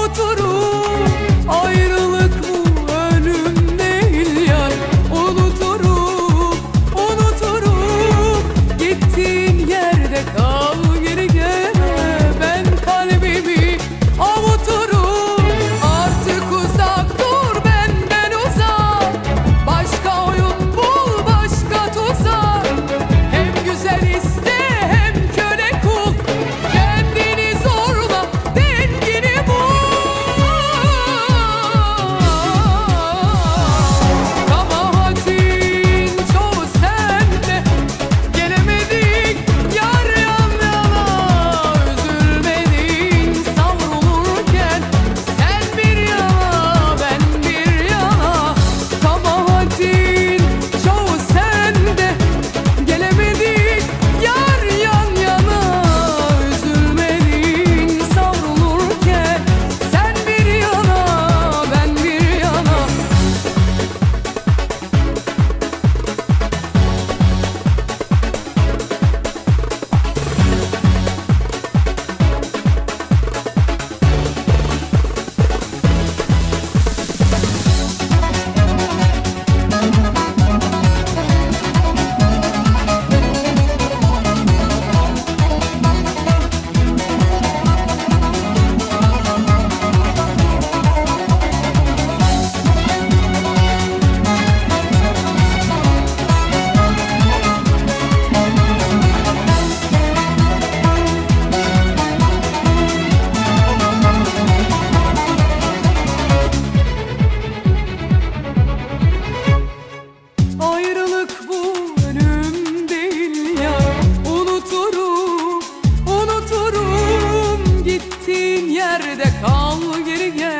avuturum. Ayrılık bu ölüm değil yar. Unuturum, unuturum. Gittiğin yerde kal, geri gelme. Ben kalbimi avuturum. Artık uzak dur benden uzak. Başka oyun bul, başka tuzak. Hem güzel iste hem köle kul. Kendini zorla, dengini bul. Kabahatin çoğu sende. Gelemedik yar yan yana. Üzülmedin savrulurken. Sen bir yana, ben bir yana. Kabahatin çoğu sende. Gelemedik yar yan yana. Üzülmedin savrulurken. Sen bir yana, ben bir yana. Ayrılık bu ölüm değil ya. Unuturum, unuturum. Gittiğin yerde kal, geri gel.